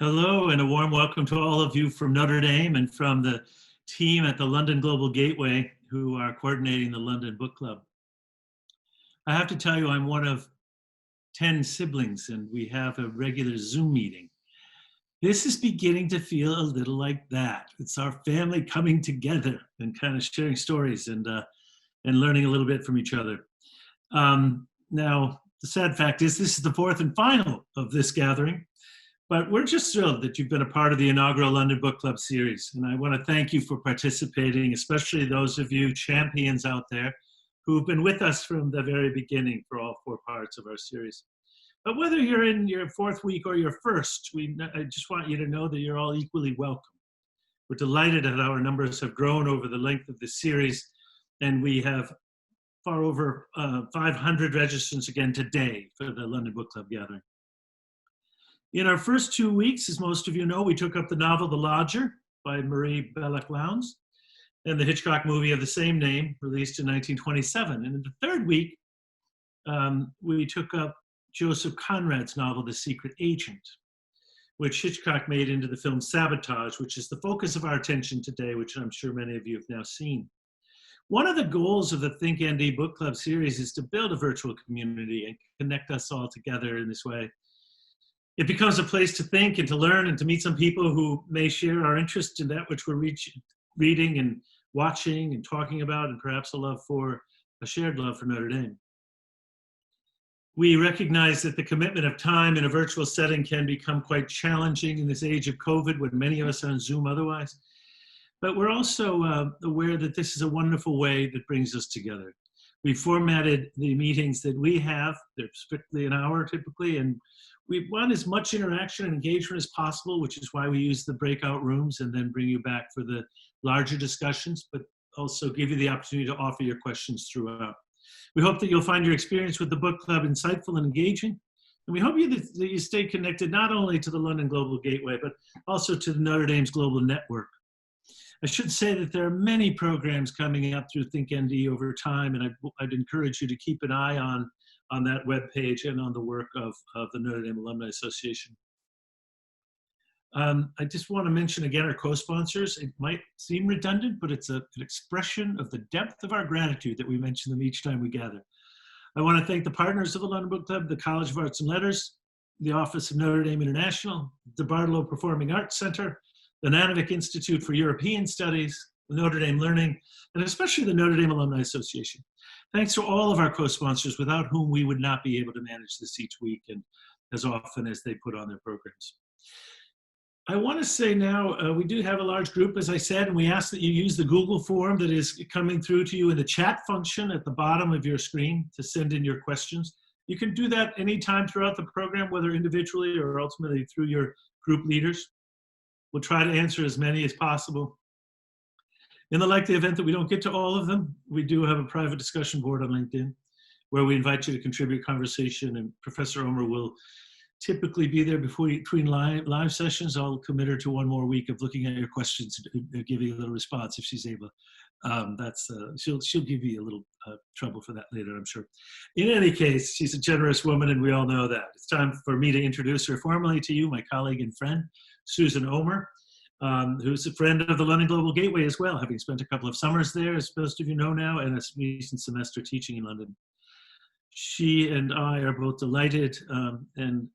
Hello, and a warm welcome to all of you from Notre Dame and from the team at the London Global Gateway who are coordinating the London Book Club. I have to tell you, I'm one of 10 siblings, and we have a regular Zoom meeting. This is beginning to feel a little like that. It's our family coming together and kind of sharing stories and learning a little bit from each other. Now, the sad fact is this is the fourth and final of this gathering. But we're just thrilled that you've been a part of the inaugural London Book Club series. And I want to thank you for participating, especially those of you champions out there who've been with us from the very beginning for all four parts of our series. But whether you're in your fourth week or your first, I just want you to know that you're all equally welcome. We're delighted that our numbers have grown over the length of this series, and we have far over 500 registrants again today for the London Book Club gathering. In our first 2 weeks, as most of you know, we took up the novel The Lodger by Marie Belloc-Lowndes and the Hitchcock movie of the same name, released in 1927. And in the third week, we took up Joseph Conrad's novel The Secret Agent, which Hitchcock made into the film Sabotage, which is the focus of our attention today, which I'm sure many of you have now seen. One of the goals of the Think ND Book Club series is to build a virtual community and connect us all together in this way. It becomes a place to think and to learn and to meet some people who may share our interest in that which we're reading and watching and talking about, and perhaps a shared love for Notre Dame. We recognize that the commitment of time in a virtual setting can become quite challenging in this age of COVID when many of us are on Zoom otherwise. But we're also aware that this is a wonderful way that brings us together. We formatted the meetings that we have. They're strictly an hour typically, and we want as much interaction and engagement as possible, which is why we use the breakout rooms and then bring you back for the larger discussions, but also give you the opportunity to offer your questions throughout. We hope that you'll find your experience with the book club insightful and engaging. And we hope that you stay connected not only to the London Global Gateway, but also to the Notre Dame's global network. I should say that there are many programs coming up through ThinkND over time, and I'd encourage you to keep an eye on that webpage and on the work of the Notre Dame Alumni Association. I just want to mention again our co-sponsors. It might seem redundant, but it's an expression of the depth of our gratitude that we mention them each time we gather. I want to thank the partners of the London Book Club, the College of Arts and Letters, the Office of Notre Dame International, the Barlow Performing Arts Center, the Nanovic Institute for European Studies, the Notre Dame Learning, and especially the Notre Dame Alumni Association. Thanks to all of our co-sponsors, without whom we would not be able to manage this each week and as often as they put on their programs. I want to say now, we do have a large group, as I said, and we ask that you use the Google form that is coming through to you in the chat function at the bottom of your screen to send in your questions. You can do that anytime throughout the program, whether individually or ultimately through your group leaders. We'll try to answer as many as possible. In the likely event that we don't get to all of them, we do have a private discussion board on LinkedIn where we invite you to contribute conversation, and Professor Ohmer will typically be there between live sessions. I'll commit her to one more week of looking at your questions and giving you a little response if she's able. She'll give you a little trouble for that later, I'm sure. In any case, she's a generous woman, and we all know that. It's time for me to introduce her formally to you, my colleague and friend, Susan Ohmer, who's a friend of the London Global Gateway as well, having spent a couple of summers there, as most of you know now, and a recent semester teaching in London. She and I are both delighted and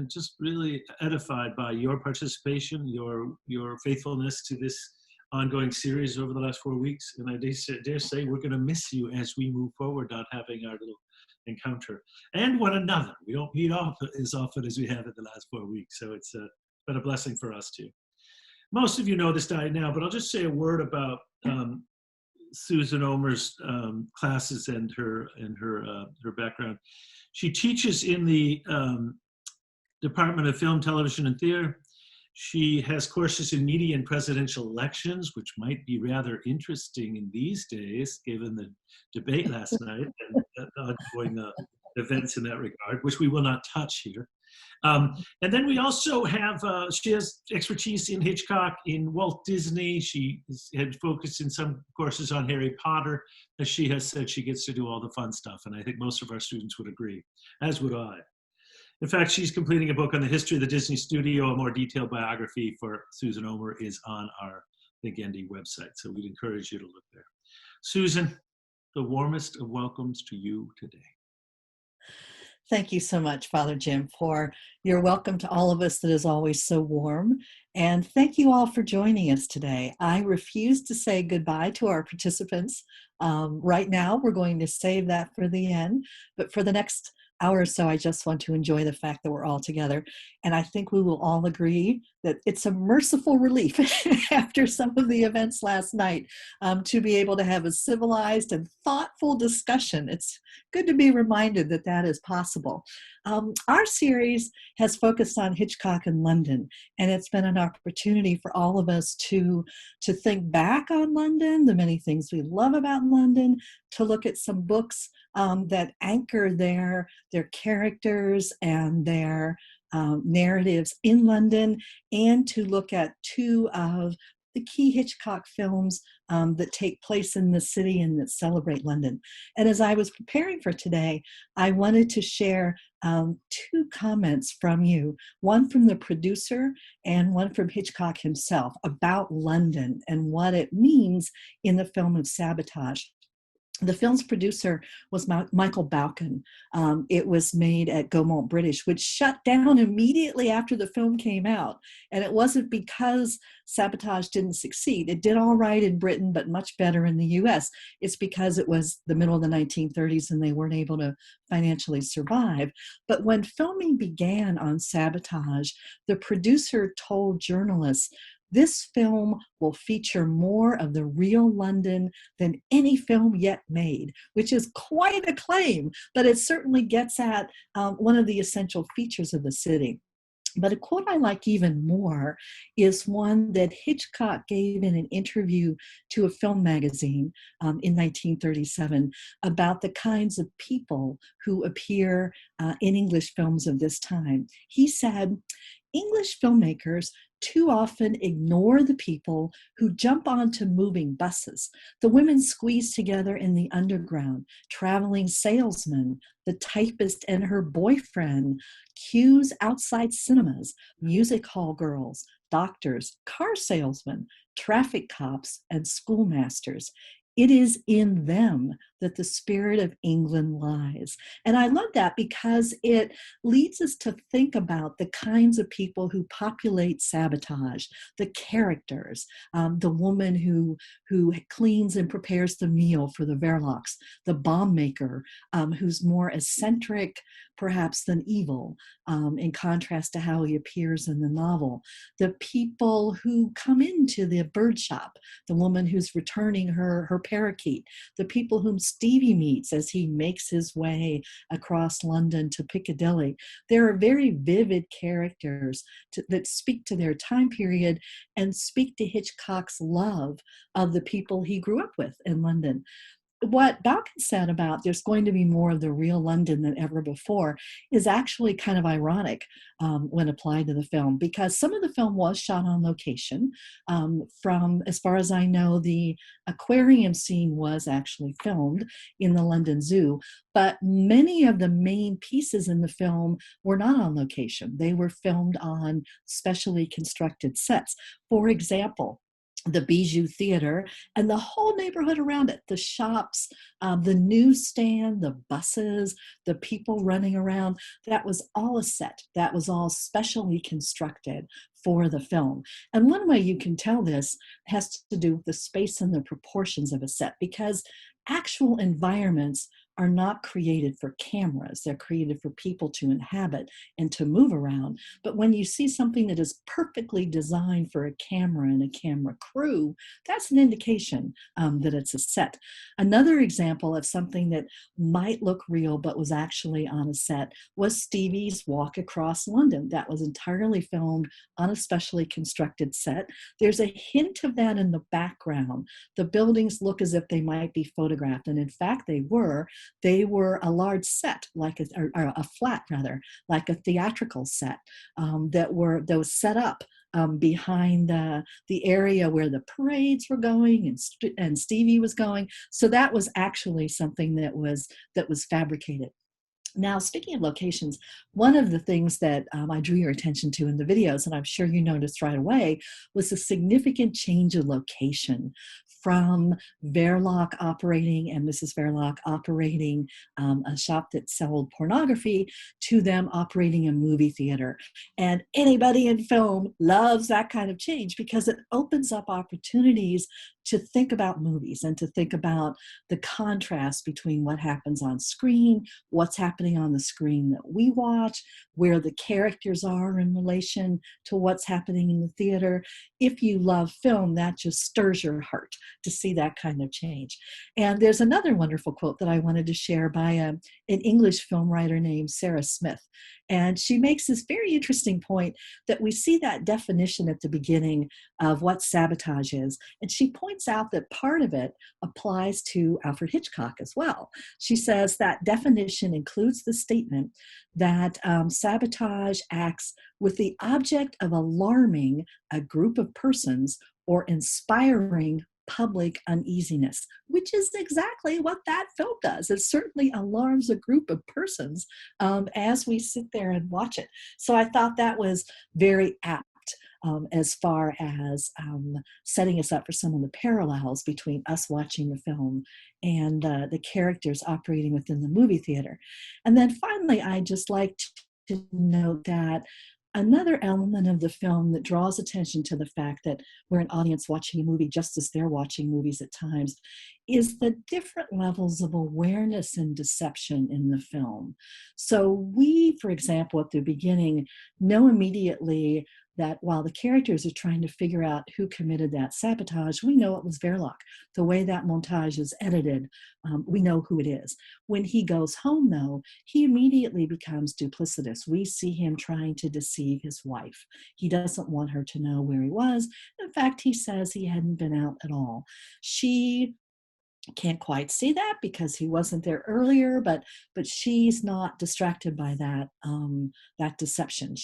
just really edified by your participation, your faithfulness to this ongoing series over the last 4 weeks. And I dare say we're going to miss you as we move forward, not having our little encounter. And one another. We don't meet as often as we have in the last 4 weeks. So it's been a blessing for us too. Most of you know this by now, but I'll just say a word about Susan Ohmer's classes and her background. She teaches in the Department of Film, Television, and Theater. She has courses in media and presidential elections, which might be rather interesting in these days, given the debate last night and ongoing events in that regard, which we will not touch here. And then we also have, she has expertise in Hitchcock, in Walt Disney. She had focused in some courses on Harry Potter. As she has said, she gets to do all the fun stuff. And I think most of our students would agree, as would I. In fact, she's completing a book on the history of the Disney studio. A more detailed biography for Susan Ohmer is on our Think Indy website, so we'd encourage you to look there. Susan, the warmest of welcomes to you today. Thank you so much, Father Jim, for your welcome to all of us that is always so warm. And thank you all for joining us today. I refuse to say goodbye to our participants. Right now, we're going to save that for the end. But for the next hour or so, I just want to enjoy the fact that we're all together. And I think we will all agree that it's a merciful relief after some of the events last night to be able to have a civilized and thoughtful discussion. It's good to be reminded that that is possible. Our series has focused on Hitchcock in London, and it's been an opportunity for all of us to think back on London, the many things we love about London, to look at some books that anchor their characters and their narratives in London, and to look at two of the key Hitchcock films that take place in the city and that celebrate London. And as I was preparing for today, I wanted to share two comments from you, one from the producer and one from Hitchcock himself about London and what it means in the film of Sabotage. The film's producer was Michael Balcon. It was made at Gaumont British, which shut down immediately after the film came out. And it wasn't because Sabotage didn't succeed. It did all right in Britain, but much better in the US. It's because it was the middle of the 1930s and they weren't able to financially survive. But when filming began on Sabotage, the producer told journalists, "This film will feature more of the real London than any film yet made," which is quite a claim, but it certainly gets at one of the essential features of the city. But a quote I like even more is one that Hitchcock gave in an interview to a film magazine in 1937 about the kinds of people who appear in English films of this time. He said, "English filmmakers too often ignore the people who jump onto moving buses, the women squeezed together in the underground, traveling salesmen, the typist and her boyfriend, queues outside cinemas, music hall girls, doctors, car salesmen, traffic cops, and schoolmasters. It is in them that the spirit of England lies." And I love that because it leads us to think about the kinds of people who populate Sabotage, the characters, the woman who cleans and prepares the meal for the Verlocks, the bomb maker who's more eccentric perhaps than evil, in contrast to how he appears in the novel, the people who come into the bird shop, the woman who's returning her parakeet, the people whom Stevie meets as he makes his way across London to Piccadilly. There are very vivid characters that speak to their time period and speak to Hitchcock's love of the people he grew up with in London. What Balcon said about there's going to be more of the real London than ever before is actually kind of ironic when applied to the film, because some of the film was shot on location. From, as far as I know, the aquarium scene was actually filmed in the London Zoo, but many of the main pieces in the film were not on location. They were filmed on specially constructed sets. For example, the Bijou Theater and the whole neighborhood around it, the shops, the newsstand, the buses, the people running around, that was all a set. That was all specially constructed for the film. And one way you can tell this has to do with the space and the proportions of a set, because actual environments are not created for cameras. They're created for people to inhabit and to move around. But when you see something that is perfectly designed for a camera and a camera crew, that's an indication that it's a set. Another example of something that might look real but was actually on a set was Stevie's walk across London. That was entirely filmed on a specially constructed set. There's a hint of that in the background. The buildings look as if they might be photographed, and in fact they were. They were a large set, like a flat rather, like a theatrical set that was set up behind the area where the parades were going and Stevie was going. So that was actually something that was fabricated. Now, speaking of locations, one of the things that I drew your attention to in the videos, and I'm sure you noticed right away, was a significant change of location from Verloc operating and Mrs. Verloc operating a shop that sold pornography to them operating a movie theater. And anybody in film loves that kind of change because it opens up opportunities to think about movies and to think about the contrast between what happens on screen, what's happening on the screen that we watch, where the characters are in relation to what's happening in the theater. If you love film, that just stirs your heart to see that kind of change. And there's another wonderful quote that I wanted to share by an English film writer named Sarah Smith. And she makes this very interesting point that we see that definition at the beginning of what sabotage is. And she points out that part of it applies to Alfred Hitchcock as well. She says that definition includes the statement that sabotage acts with the object of alarming a group of persons or inspiring public uneasiness, which is exactly what that film does. It certainly alarms a group of persons as we sit there and watch it. So I thought that was very apt as far as setting us up for some of the parallels between us watching the film and the characters operating within the movie theater. And then finally, I just like to note that another element of the film that draws attention to the fact that we're an audience watching a movie just as they're watching movies at times is the different levels of awareness and deception in the film. So we, for example, at the beginning, know immediately that while the characters are trying to figure out who committed that sabotage, we know it was Verloc. The way that montage is edited, we know who it is. When he goes home, though, he immediately becomes duplicitous. We see him trying to deceive his wife. He doesn't want her to know where he was. In fact, he says he hadn't been out at all. She can't quite see that because he wasn't there earlier, but she's not distracted by that that deception.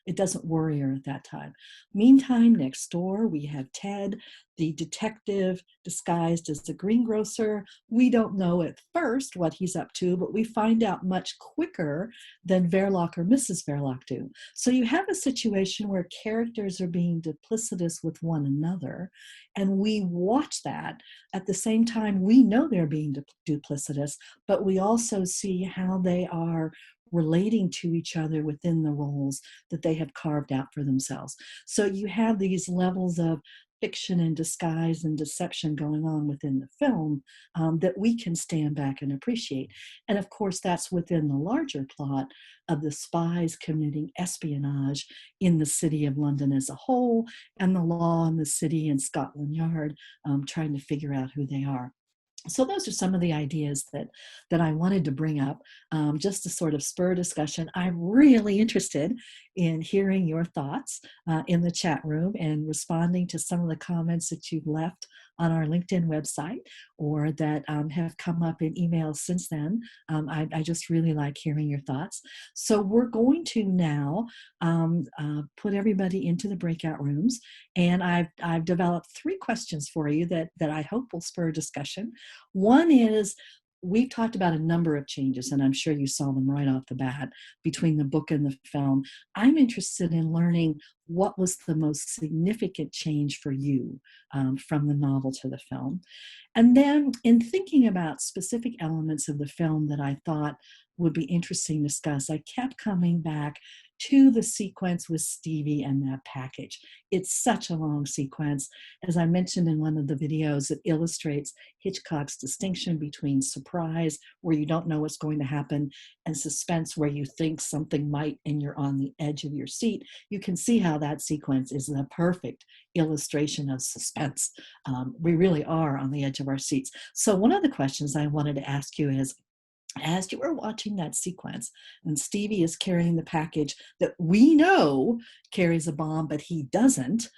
It doesn't worry her at that time. Meantime, next door we have Ted, the detective disguised as the greengrocer. We don't know at first what he's up to, but we find out much quicker than Verloc or Mrs. Verloc do. So you have a situation where characters are being duplicitous with one another, and we watch that. At the same time, we know they're being duplicitous, but we also see how they are relating to each other within the roles that they have carved out for themselves. So you have these levels of fiction and disguise and deception going on within the film that we can stand back and appreciate. And of course, that's within the larger plot of the spies committing espionage in the city of London as a whole, and the law in the city and Scotland Yard trying to figure out who they are. So those are some of the ideas that I wanted to bring up just to sort of spur discussion. I'm really interested in hearing your thoughts in the chat room and responding to some of the comments that you've left on our LinkedIn website or that have come up in emails since then. I just really like hearing your thoughts. So we're going to now put everybody into the breakout rooms, and I've developed 3 questions for you that I hope will spur discussion. One is, we've talked about a number of changes, and I'm sure you saw them right off the bat between the book and the film. I'm interested in learning what was the most significant change for you from the novel to the film. And then in thinking about specific elements of the film that I thought would be interesting to discuss, I kept coming back to the sequence with Stevie and that package. It's such a long sequence. As I mentioned in one of the videos, it illustrates Hitchcock's distinction between surprise, where you don't know what's going to happen, and suspense, where you think something might and you're on the edge of your seat. You can see how that sequence is the perfect illustration of suspense. We really are on the edge of our seats. So one of the questions I wanted to ask you is, as you were watching that sequence and Stevie is carrying the package that we know carries a bomb, but he doesn't,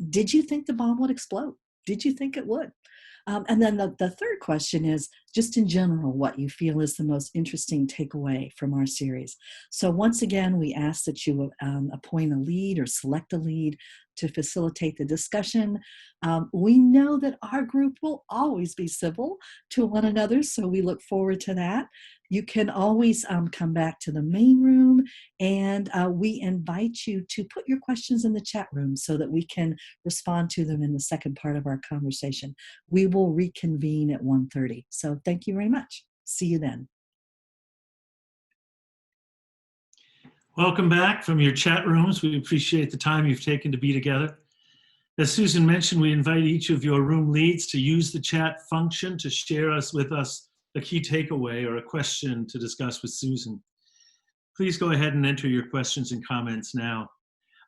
did you think the bomb would explode? Did you think it would? And then the third question is, just in general, what you feel is the most interesting takeaway from our series. So once again, we ask that you appoint a lead or select a lead to facilitate the discussion. We know that our group will always be civil to one another, so we look forward to that. You can always come back to the main room, and we invite you to put your questions in the chat room so that we can respond to them in the second part of our conversation. We will reconvene at 1:30. So thank you very much. See you then. Welcome back from your chat rooms. We appreciate the time you've taken to be together. As Susan mentioned, we invite each of your room leads to use the chat function to share with us a key takeaway or a question to discuss with Susan. Please go ahead and enter your questions and comments now.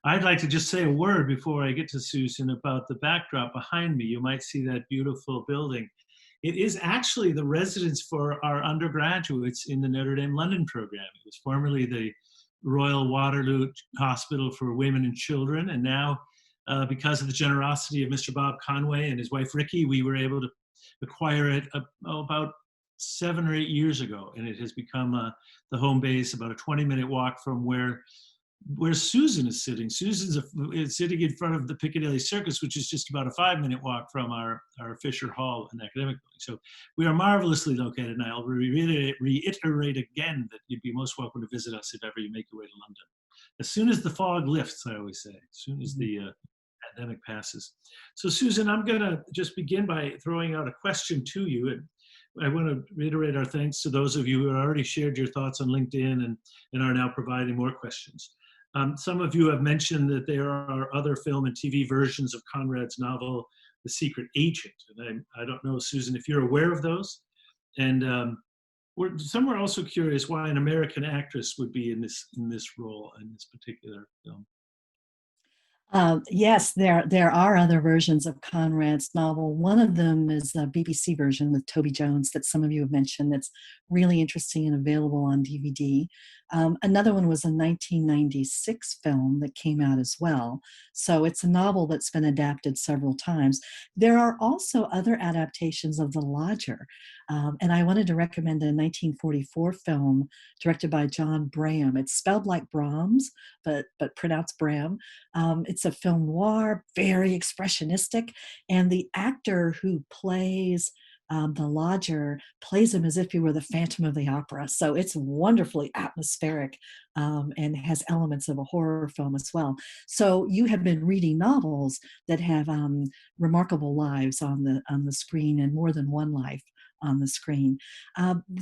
I'd like to just say a word before I get to Susan about the backdrop behind me. You might see that beautiful building. It is actually the residence for our undergraduates in the Notre Dame London program. It was formerly the Royal Waterloo Hospital for Women and Children, and now because of the generosity of Mr. Bob Conway and his wife Ricky, we were able to acquire it about 7 or 8 years ago, and it has become the home base, about a 20-minute walk from where Susan is sitting. Susan's is sitting in front of the Piccadilly Circus, which is just about a 5-minute walk from our Fisher Hall and academic building. So we are marvelously located, and I'll reiterate again that you'd be most welcome to visit us if ever you make your way to London. As soon as the fog lifts, I always say, as soon as the pandemic passes. So Susan, I'm gonna just begin by throwing out a question to you. And I want to reiterate our thanks to those of you who have already shared your thoughts on LinkedIn and are now providing more questions. Some of you have mentioned that there are other film and TV versions of Conrad's novel, The Secret Agent. And I don't know, Susan, if you're aware of those. And some are also curious why an American actress would be in this role in this particular film. Yes, there are other versions of Conrad's novel. One of them is the BBC version with Toby Jones that some of you have mentioned that's really interesting and available on DVD. Another one was a 1996 film that came out as well. So it's a novel that's been adapted several times. There are also other adaptations of The Lodger. And I wanted to recommend a 1944 film directed by John Braham. It's spelled like Brahms, but pronounced Bram. It's a film noir, very expressionistic, and the actor who plays the lodger plays him as if he were the Phantom of the Opera. So it's wonderfully atmospheric and has elements of a horror film as well. So you have been reading novels that have remarkable lives on the screen, and more than one life on the screen.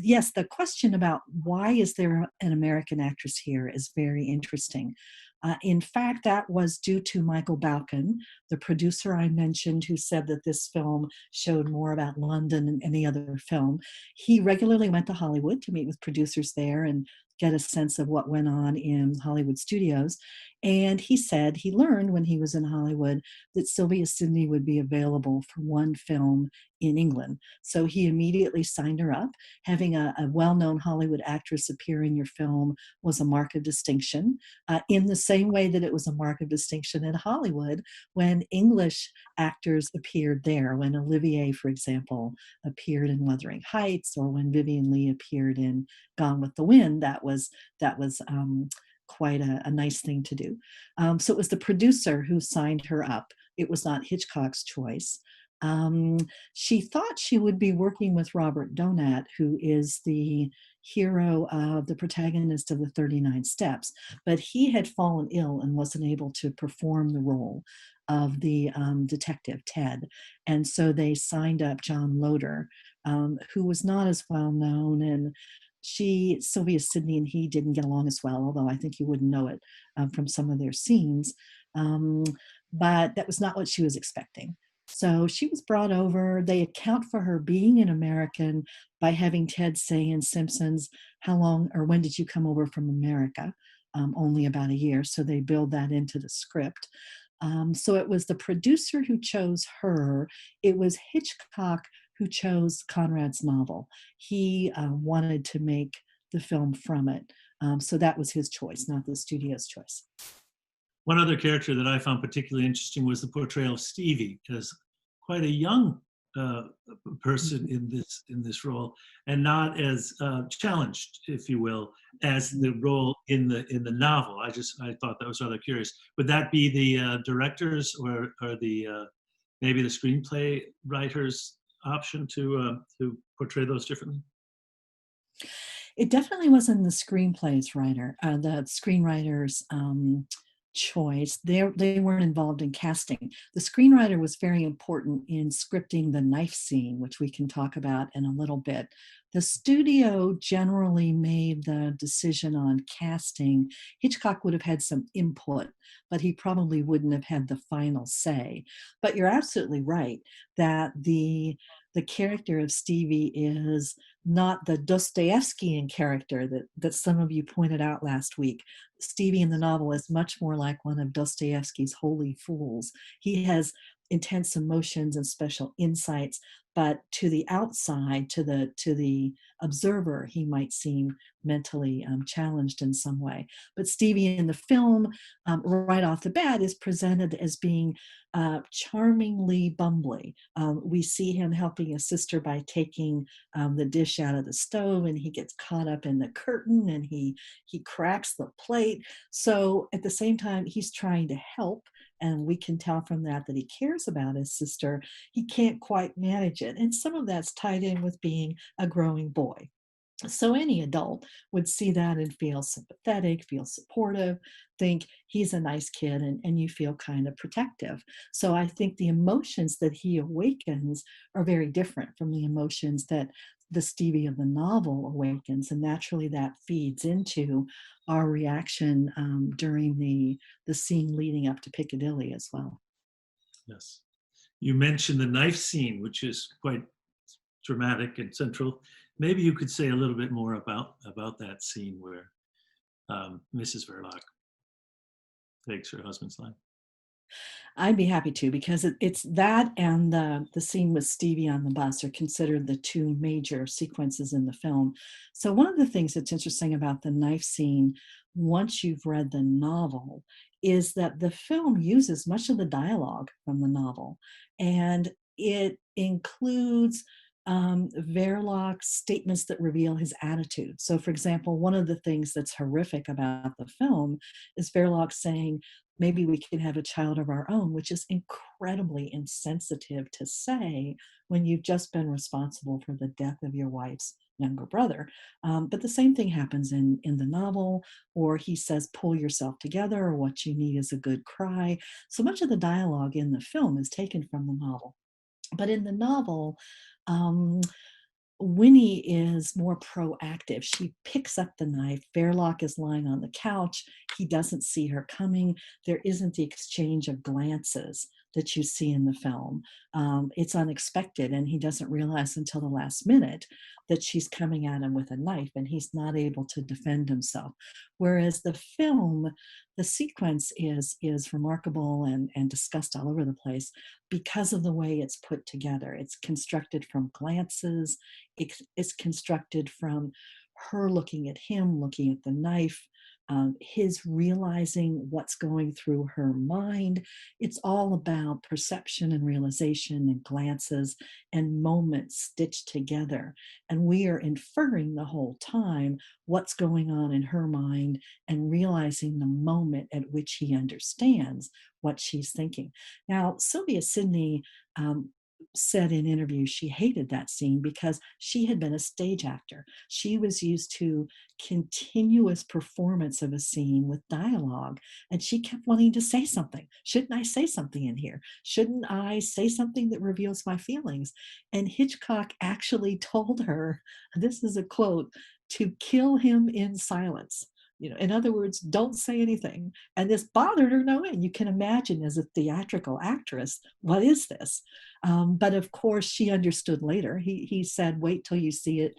Yes, the question about why is there an American actress here is very interesting. In fact, that was due to Michael Balcon, the producer I mentioned, who said that this film showed more about London than any other film. He regularly went to Hollywood to meet with producers there and get a sense of what went on in Hollywood studios. And he said he learned when he was in Hollywood that Sylvia Sidney would be available for one film in England. So he immediately signed her up. Having a well-known Hollywood actress appear in your film was a mark of distinction, in the same way that it was a mark of distinction in Hollywood when English actors appeared there, when Olivier, for example, appeared in Wuthering Heights, or when Vivien Leigh appeared in Gone with the Wind. That was quite a nice thing to do. So it was the producer who signed her up. It was not Hitchcock's choice. She thought she would be working with Robert Donat, who is the hero of the protagonist of the 39 Steps, but he had fallen ill and wasn't able to perform the role of the detective Ted. And so they signed up John Loder, who was not as well known, and Sylvia Sidney and he didn't get along as well, although I think you wouldn't know it from some of their scenes. But that was not what she was expecting. So she was brought over. They account for her being an American by having Ted say in Simpsons, "How long or when did you come over from America?" Only about a year. So they build that into the script. So it was the producer who chose her. It was Hitchcock who chose Conrad's novel. He wanted to make the film from it. So that was his choice, not the studio's choice. One other character that I found particularly interesting was the portrayal of Stevie, as quite a young person in this role, and not as challenged, if you will, as the role in the novel. I thought that was rather curious. Would that be the directors or the maybe the screenplay writers' option to portray those differently? It definitely wasn't the the screenwriter's choice. They weren't involved in casting. The screenwriter was very important in scripting the knife scene, which we can talk about in a little bit. The studio generally made the decision on casting. Hitchcock would have had some input, but he probably wouldn't have had the final say. But you're absolutely right that the character of Stevie is not the Dostoevskian character that some of you pointed out last week. Stevie in the novel is much more like one of Dostoevsky's holy fools. He has intense emotions and special insights, but to the outside, to the observer, he might seem mentally challenged in some way. But Stevie in the film, right off the bat, is presented as being charmingly bumbly. We see him helping his sister by taking the dish out of the stove, and he gets caught up in the curtain, and he cracks the plate. So at the same time, he's trying to help, and we can tell from that he cares about his sister. He can't quite manage it, and some of that's tied in with being a growing boy. So any adult would see that and feel sympathetic, feel supportive, think he's a nice kid, and you feel kind of protective. So I think the emotions that he awakens are very different from the emotions that the Stevie of the novel awakens. And naturally that feeds into our reaction during the scene leading up to Piccadilly as well. Yes. You mentioned the knife scene, which is quite dramatic and central. Maybe you could say a little bit more about that scene where Mrs. Verloc takes her husband's life. I'd be happy to, because it's that and the scene with Stevie on the bus are considered the two major sequences in the film. So one of the things that's interesting about the knife scene, once you've read the novel, is that the film uses much of the dialogue from the novel, and it includes Verloc's statements that reveal his attitude. So, for example, one of the things that's horrific about the film is Verloc saying, maybe we can have a child of our own, which is incredibly insensitive to say when you've just been responsible for the death of your wife's younger brother. But the same thing happens in the novel, or he says, pull yourself together, or what you need is a good cry. So much of the dialogue in the film is taken from the novel. But in the novel, um, Winnie is more proactive. She picks up the knife. Verloc is lying on the couch. He doesn't see her coming. There isn't the exchange of glances that you see in the film. It's unexpected, and he doesn't realize until the last minute that she's coming at him with a knife, and he's not able to defend himself. Whereas the film, the sequence is remarkable and discussed all over the place because of the way it's put together. It's constructed from glances. It's constructed from her looking at him, looking at the knife, his realizing what's going through her mind. It's all about perception and realization and glances and moments stitched together. And we are inferring the whole time what's going on in her mind and realizing the moment at which he understands what she's thinking. Now, Sylvia Sidney said in interviews she hated that scene because she had been a stage actor. She was used to continuous performance of a scene with dialogue, and she kept wanting to say something. Shouldn't I say something in here? Shouldn't I say something that reveals my feelings? And Hitchcock actually told her, this is a quote, to kill him in silence. In other words, don't say anything. And this bothered her no end. You can imagine, as a theatrical actress, what is this? But of course, she understood later. He said, wait till you see it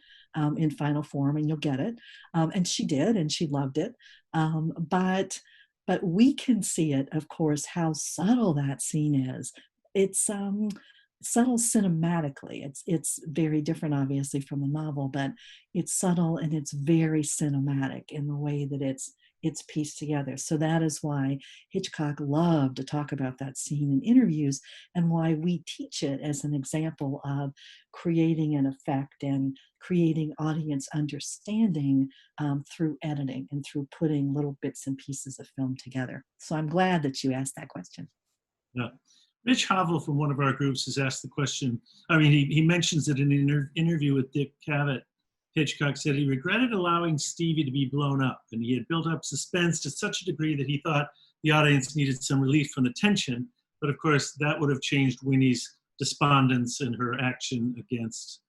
in final form and you'll get it. And she did, and she loved it. But we can see it, of course, how subtle that scene is. It's subtle cinematically. It's very different, obviously, from the novel, but it's subtle and it's very cinematic in the way that it's pieced together. So that is why Hitchcock loved to talk about that scene in interviews, and why we teach it as an example of creating an effect and creating audience understanding through editing and through putting little bits and pieces of film together. So I'm glad that you asked that question. Yeah. Rich Havel from one of our groups has asked the question. I mean, he mentions it in an interview with Dick Cavett. Hitchcock said he regretted allowing Stevie to be blown up, and he had built up suspense to such a degree that he thought the audience needed some relief from the tension. But of course, that would have changed Winnie's despondence and her action against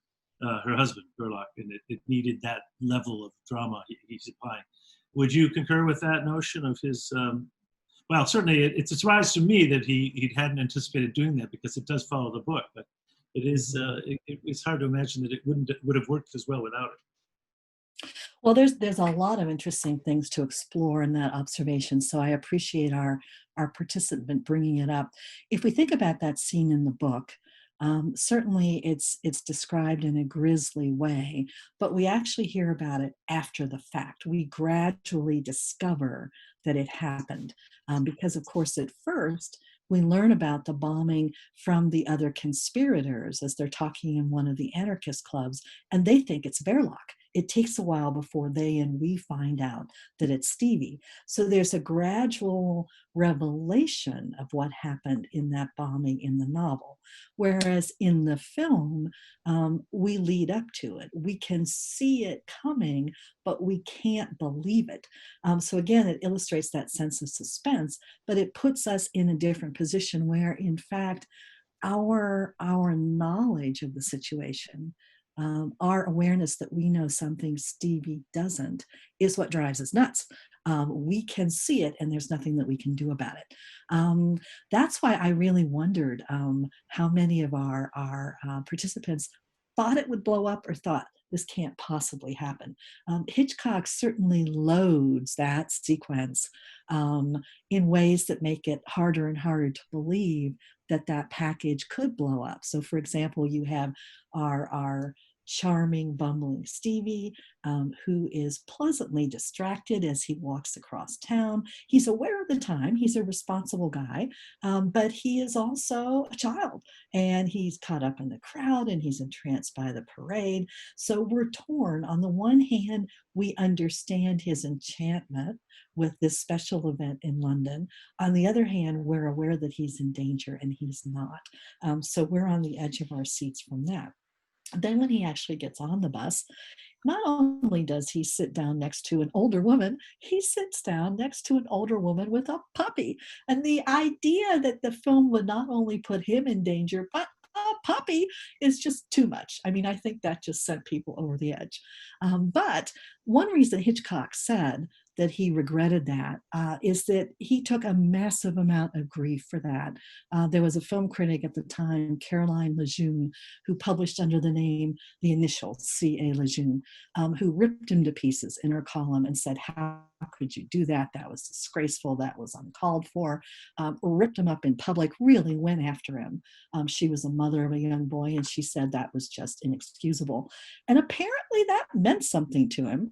her husband, Gerlach, and it needed that level of drama he's applying. Would you concur with that notion of his well, certainly it's a surprise to me that he hadn't anticipated doing that, because it does follow the book, but it's hard to imagine that it would have worked as well without it. Well, there's a lot of interesting things to explore in that observation, so I appreciate our participant bringing it up. If we think about that scene in the book, certainly it's described in a grisly way, but we actually hear about it after the fact. We gradually discover that it happened, because, of course, at first we learn about the bombing from the other conspirators as they're talking in one of the anarchist clubs, and they think it's Verloc. It takes a while before they and we find out that it's Stevie. So there's a gradual revelation of what happened in that bombing in the novel. Whereas in the film, we lead up to it. We can see it coming, but we can't believe it. So again, it illustrates that sense of suspense, but it puts us in a different position where, in fact, our knowledge of the situation, our awareness that we know something Stevie doesn't, is what drives us nuts. We can see it, and there's nothing that we can do about it. That's why I really wondered how many of our participants thought it would blow up or thought this can't possibly happen. Hitchcock certainly loads that sequence in ways that make it harder and harder to believe that that package could blow up. So, for example, you have our charming, bumbling Stevie, who is pleasantly distracted as he walks across town. He's aware of the time, he's a responsible guy, but he is also a child, and he's caught up in the crowd, and he's entranced by the parade. So we're torn. On the one hand, we understand his enchantment with this special event in London. On the other hand, we're aware that he's in danger, and he's not. So we're on the edge of our seats from that. Then when he actually gets on the bus, not only does he sit down next to an older woman, he sits down next to an older woman with a puppy. And the idea that the film would not only put him in danger, but a puppy, is just too much. I mean, I think that just sent people over the edge. But one reason Hitchcock said that he regretted that is that he took a massive amount of grief for that. There was a film critic at the time, Caroline Lejeune, who published under the name, the initials, C.A. Lejeune, who ripped him to pieces in her column and said, how could you do that? That was disgraceful. That was uncalled for. Ripped him up in public, really went after him. She was a mother of a young boy, and she said that was just inexcusable. And apparently that meant something to him.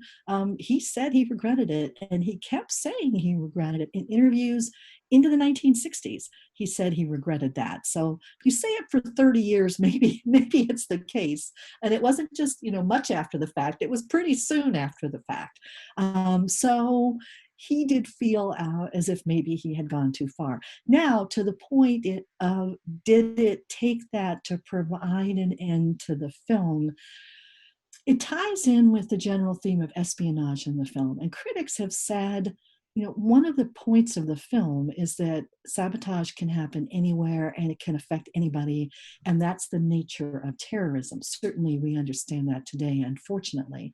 He said he regretted it, and he kept saying he regretted it in interviews into the 1960s. He said he regretted that. So if you say it for 30 years, maybe it's the case. And it wasn't just, much after the fact. It was pretty soon after the fact. So he did feel as if maybe he had gone too far. Now, to the point of did it take that to provide an end to the film? It ties in with the general theme of espionage in the film. And critics have said, one of the points of the film is that sabotage can happen anywhere and it can affect anybody. And that's the nature of terrorism. Certainly, we understand that today, unfortunately.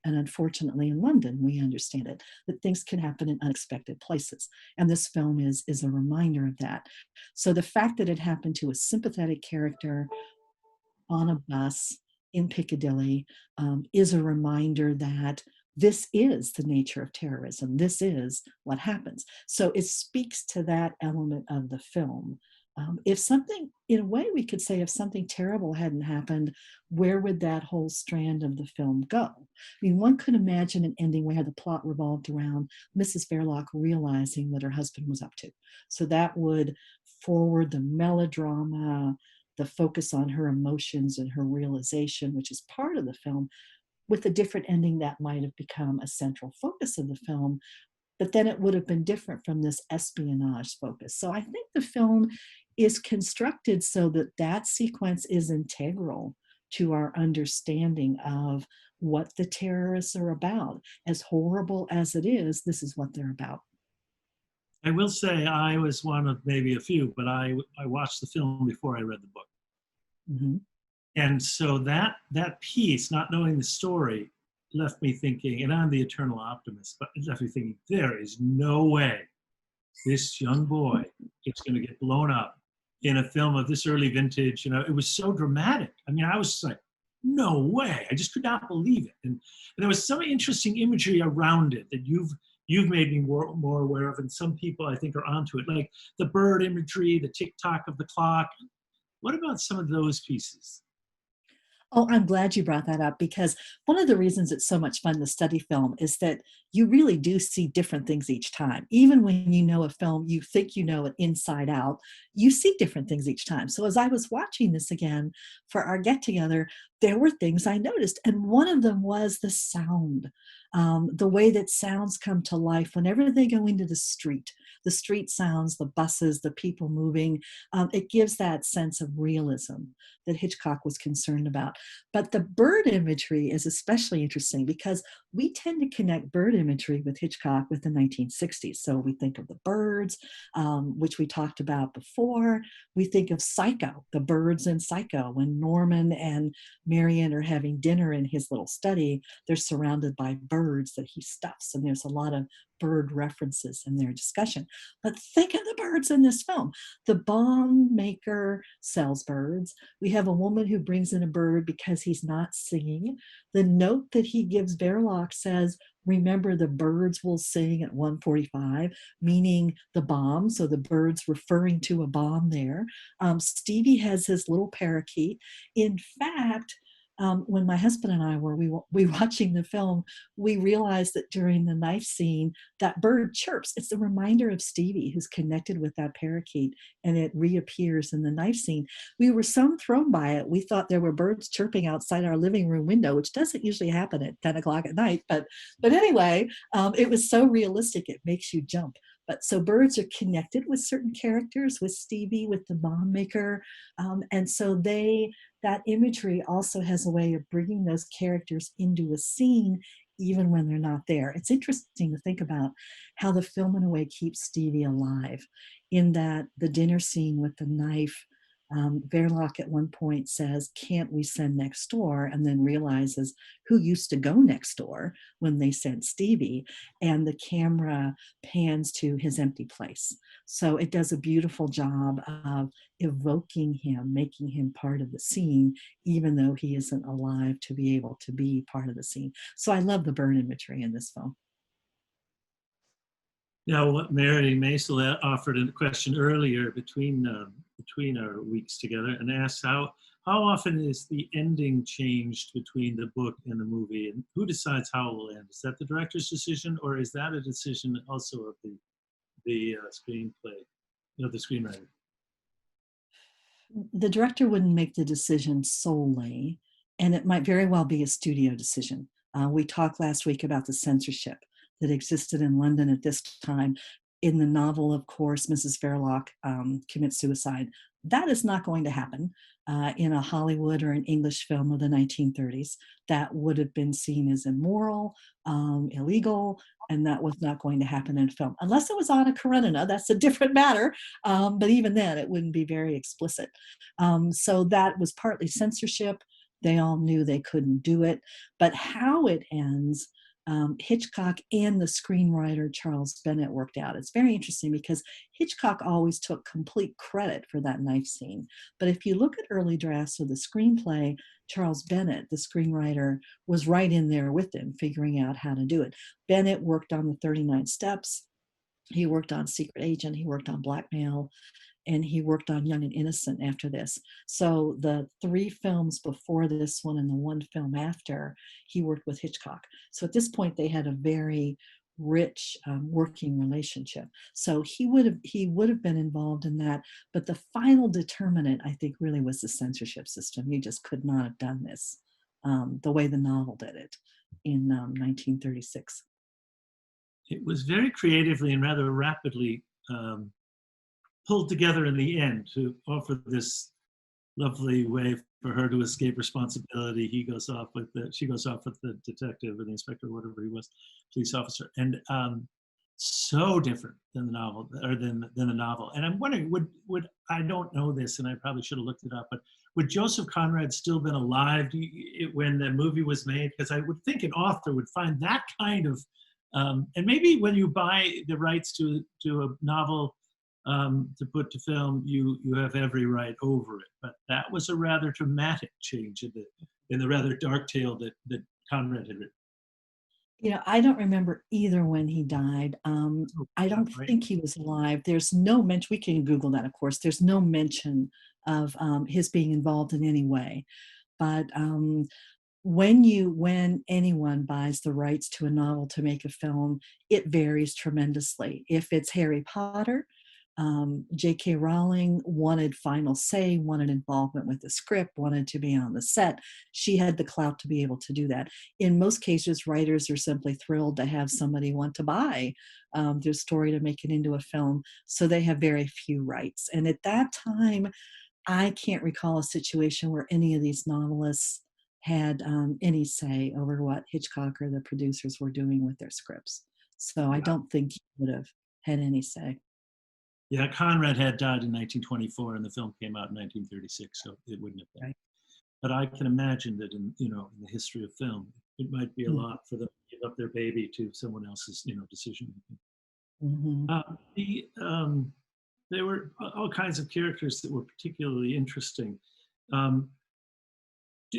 And unfortunately, in London, we understand it, that things can happen in unexpected places. And this film is a reminder of that. So the fact that it happened to a sympathetic character on a bus in Piccadilly is a reminder that this is the nature of terrorism. This is what happens. So it speaks to that element of the film If something, in a way, we could say if something terrible hadn't happened, where would that whole strand of the film go? I mean, one could imagine an ending where the plot revolved around Mrs. Fairlock realizing what her husband was up to. So that would forward the melodrama, the focus on her emotions and her realization, which is part of the film. With a different ending, that might have become a central focus of the film, but then it would have been different from this espionage focus. So I think the film is constructed so that that sequence is integral to our understanding of what the terrorists are about. As horrible as it is, this is what they're about. I will say I was one of maybe a few, but I watched the film before I read the book. Mhm. And so that piece, not knowing the story, left me thinking, and I'm the eternal optimist, but it left me thinking, there is no way this young boy is going to get blown up in a film of this early vintage. You know, it was so dramatic. I mean, I was like, no way. I just could not believe it. And there was some interesting imagery around it that you've made me more aware of, and some people I think are onto it, like the bird imagery, the tick-tock of the clock. What about some of those pieces? Oh, I'm glad you brought that up because one of the reasons it's so much fun to study film is that you really do see different things each time. Even when you know a film, you think you know it inside out, you see different things each time. So as I was watching this again for our get together, there were things I noticed. And one of them was the sound, the way that sounds come to life whenever they go into the street sounds, the buses, the people moving. It gives that sense of realism that Hitchcock was concerned about. But the bird imagery is especially interesting because we tend to connect bird imagery with Hitchcock with the 1960s. So we think of the birds, which we talked about before. We think of Psycho, the birds in Psycho. When Norman and Marion are having dinner in his little study, they're surrounded by birds that he stuffs. And there's a lot of bird references in their discussion. But think of the birds in this film. The bomb maker sells birds. We have a woman who brings in a bird because he's not singing. The note that he gives Verloc says, remember the birds will sing at 1:45, meaning the bomb. So the bird's referring to a bomb there. Stevie has his little parakeet. In fact, when my husband and I were we watching the film, we realized that during the knife scene, that bird chirps. It's a reminder of Stevie, who's connected with that parakeet, and it reappears in the knife scene. We were so thrown by it, we thought there were birds chirping outside our living room window, which doesn't usually happen at 10 o'clock at night. But anyway, it was so realistic, it makes you jump. But so birds are connected with certain characters, with Stevie, with the bomb maker. And so that imagery also has a way of bringing those characters into a scene even when they're not there. It's interesting to think about how the film in a way keeps Stevie alive in that the dinner scene with the knife, Verloc at one point says, can't we send next door? And then realizes who used to go next door when they sent Stevie. And the camera pans to his empty place. So it does a beautiful job of evoking him, making him part of the scene, even though he isn't alive to be able to be part of the scene. So I love the bird imagery in this film. Now, what Mary Maisel offered a question earlier between our weeks together and asked how often is the ending changed between the book and the movie, and who decides how it will end? Is that the director's decision, or is that a decision also of the screenplay, the screenwriter? The director wouldn't make the decision solely, and it might very well be a studio decision. We talked last week about the censorship that existed in London at this time. In the novel, of course, Mrs. Verloc commits suicide. That is not going to happen in a Hollywood or an English film of the 1930s. That would have been seen as immoral, illegal, and that was not going to happen in film. Unless it was Anna Karenina, that's a different matter. But even then, it wouldn't be very explicit. So that was partly censorship. They all knew they couldn't do it. But how it ends, Hitchcock and the screenwriter Charles Bennett worked out. It's very interesting because Hitchcock always took complete credit for that knife scene. But if you look at early drafts of the screenplay, Charles Bennett, the screenwriter, was right in there with him, figuring out how to do it. Bennett worked on the 39 Steps. He worked on Secret Agent. He worked on Blackmail. and he worked on Young and Innocent after this. So the 3 films before this one and the 1 film after, he worked with Hitchcock. So at this point, they had a very rich working relationship. So he would have been involved in that. But the final determinant, I think, really was the censorship system. You just could not have done this the way the novel did it in 1936. It was very creatively and rather rapidly pulled together in the end to offer this lovely way for her to escape responsibility. She goes off with the detective or the inspector, whatever he was, police officer, and so different than the novel, or than the novel. And I'm wondering, would I don't know this, and I probably should have looked it up, but would Joseph Conrad still been alive when the movie was made? Because I would think an author would find that kind of, and maybe when you buy the rights to a novel to put to film, you have every right over it. But that was a rather dramatic change in the rather dark tale that Conrad had written. I don't remember either when he died. I don't Right? think he was alive. There's no mention, we can Google that, of course. There's no mention of his being involved in any way. But when anyone buys the rights to a novel to make a film, it varies tremendously. If it's Harry Potter, J.K. Rowling wanted final say, wanted involvement with the script, wanted to be on the set. She had the clout to be able to do that. In most cases, writers are simply thrilled to have somebody want to buy their story to make it into a film, so they have very few rights. And at that time, I can't recall a situation where any of these novelists had any say over what Hitchcock or the producers were doing with their scripts. So I Yeah. don't think he would have had any say. Yeah, Conrad had died in 1924, and the film came out in 1936, so it wouldn't have been. Right. But I can imagine that in the history of film, it might be a Mm. lot for them to give up their baby to someone else's decision making. Mhm. There were all kinds of characters that were particularly interesting. Um,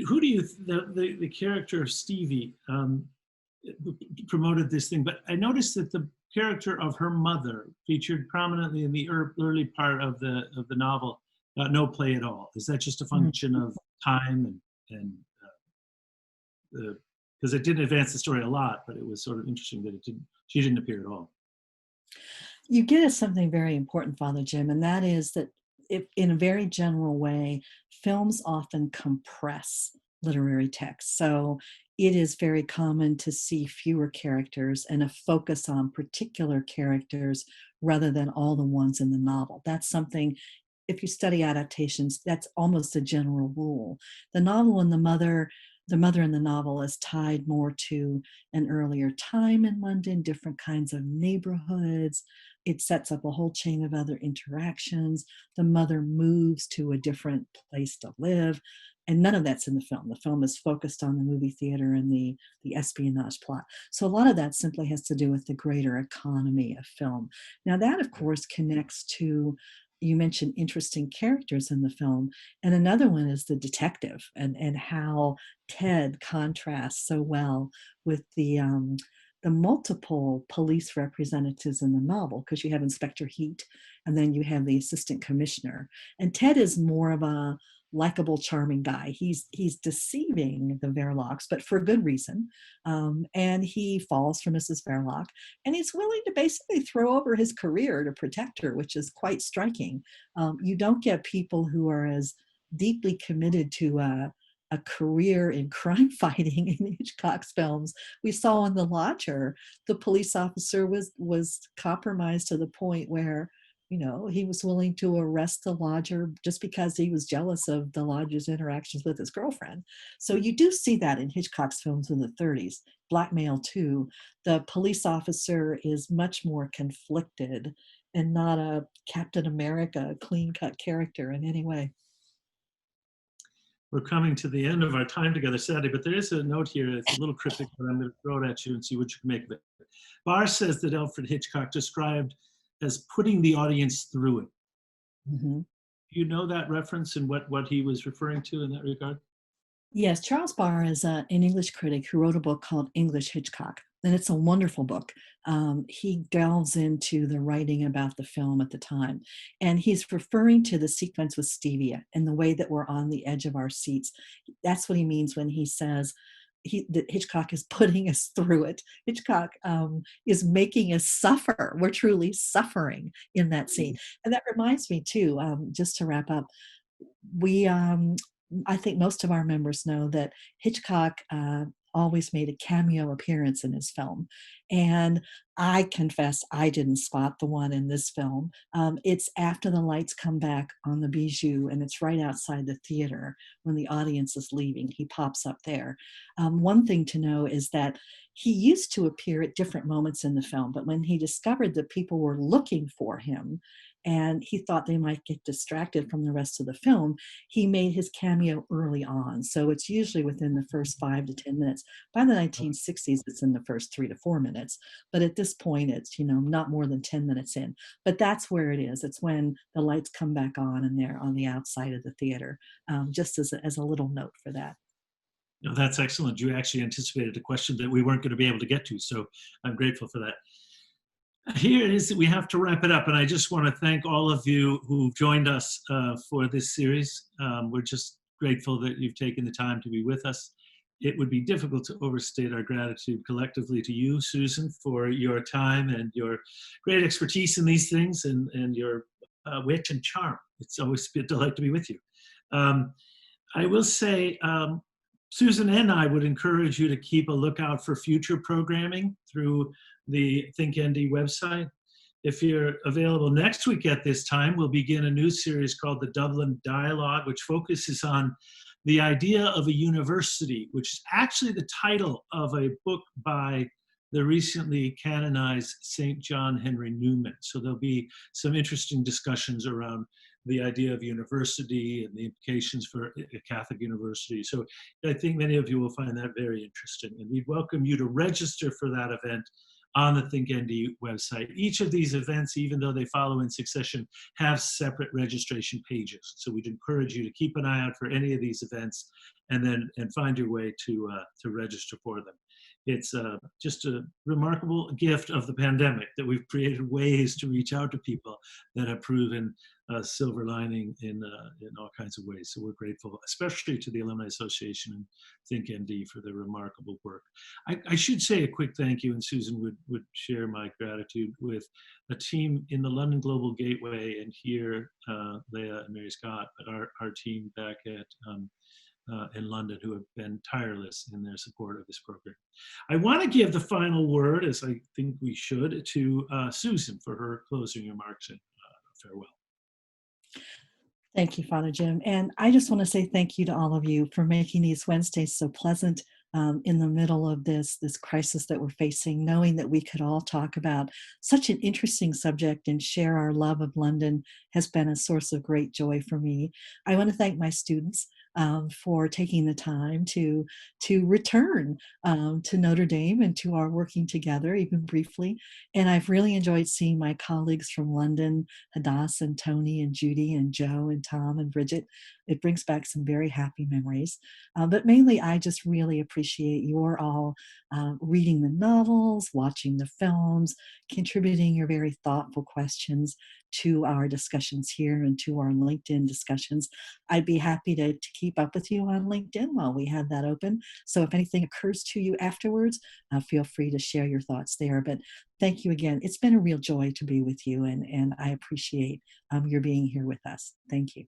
who do you the character of Stevie promoted this thing? But I noticed that the character of her mother featured prominently in the early part of the novel. No play at all. Is that just a Mhm. function of time and because it didn't advance the story a lot, but it was sort of interesting that she didn't appear at all. You get at something very important, Father Jim, and that is that if, in a very general way, films often compress literary text. So it is very common to see fewer characters and a focus on particular characters rather than all the ones in the novel. That's something, if you study adaptations, that's almost a general rule. The novel and the mother in the novel is tied more to an earlier time in London, different kinds of neighborhoods. It sets up a whole chain of other interactions. The mother moves to a different place to live, and none of that's in the film. The film is focused on the movie theater and the espionage plot. So a lot of that simply has to do with the greater economy of film. Now that, of course, connects to, you mentioned interesting characters in the film, and another one is the detective and how Ted contrasts so well with the multiple police representatives in the novel, because you have Inspector Heat and then you have the assistant commissioner. And Ted is more of a likable, charming guy. He's deceiving the Verlocks, but for good reason. And he falls for Mrs. Verloc, and he's willing to basically throw over his career to protect her, which is quite striking. You don't get people who are as deeply committed to a career in crime fighting in Hitchcock's films. We saw in The Lodger, the police officer was compromised to the point where, he was willing to arrest the lodger just because he was jealous of the lodger's interactions with his girlfriend. So you do see that in Hitchcock's films in the 30s. Blackmail too. The police officer is much more conflicted and not a Captain America clean-cut character in any way. We're coming to the end of our time together, sadly, but there is a note here that's a little cryptic, but I'm going to throw it at you and see what you can make of it. Barr says that Alfred Hitchcock described as putting the audience through it. Mm-hmm. Do you know that reference and what he was referring to in that regard? Yes, Charles Barr is an English critic who wrote a book called English Hitchcock, and it's a wonderful book. He delves into the writing about the film at the time, and he's referring to the sequence with Stevia and the way that we're on the edge of our seats. That's what he means when he says that Hitchcock is putting us through it. Hitchcock is making us suffer. We're truly suffering in that scene. And that reminds me, too, just to wrap up, we I think most of our members know that Hitchcock always made a cameo appearance in his film, and I confess I didn't spot the one in this film. It's after the lights come back on the Bijou, and it's right outside the theater when the audience is leaving. He pops up there. One thing to know is that he used to appear at different moments in the film, but when he discovered that people were looking for him and he thought they might get distracted from the rest of the film, he made his cameo early on. So it's usually within the first 5 to 10 minutes. By the 1960s, it's in the first 3 to 4 minutes. But at this point, it's, not more than 10 minutes in. But that's where it is. It's when the lights come back on and they're on the outside of the theater, just as a little note for that. No, that's excellent. You actually anticipated a question that we weren't going to be able to get to, so I'm grateful for that. Here it is that we have to wrap it up, and I just want to thank all of you who joined us for this series. We're just grateful that you've taken the time to be with us. It would be difficult to overstate our gratitude collectively to you, Susan, for your time and your great expertise in these things, and your wit and charm. It's always a delight to be with you. I will say, Susan and I would encourage you to keep a lookout for future programming through the ThinkND website. If you're available next week at this time, we'll begin a new series called the Dublin Dialogue, which focuses on the idea of a university, which is actually the title of a book by the recently canonized St. John Henry Newman. So there'll be some interesting discussions around the idea of university and the implications for a Catholic university. So I think many of you will find that very interesting. And we'd welcome you to register for that event on the ThinkND website. Each of these events, even though they follow in succession, have separate registration pages. So we'd encourage you to keep an eye out for any of these events and find your way to register for them. It's just a remarkable gift of the pandemic that we've created ways to reach out to people that have proven a silver lining in all kinds of ways. So we're grateful, especially to the Alumni Association and ThinkND for their remarkable work. I should say a quick thank you, and Susan would share my gratitude with a team in the London Global Gateway, and here, Leah and Mary Scott, but our team back at in London who have been tireless in their support of this program. I want to give the final word, as I think we should, to Susan for her closing remarks and farewell. Thank you, Father Jim. And I just want to say thank you to all of you for making these Wednesdays so pleasant in the middle of this crisis that we're facing, knowing that we could all talk about such an interesting subject and share our love of London has been a source of great joy for me. I want to thank my students for taking the time to return to Notre Dame and to our working together, even briefly. And I've really enjoyed seeing my colleagues from London, Hadass and Tony and Judy and Joe and Tom and Bridget. It brings back some very happy memories. But mainly, I just really appreciate you're all reading the novels, watching the films, contributing your very thoughtful questions to our discussions here and to our LinkedIn discussions. I'd be happy to keep up with you on LinkedIn while we have that open. So if anything occurs to you afterwards, feel free to share your thoughts there. But thank you again. It's been a real joy to be with you, and I appreciate your being here with us. Thank you.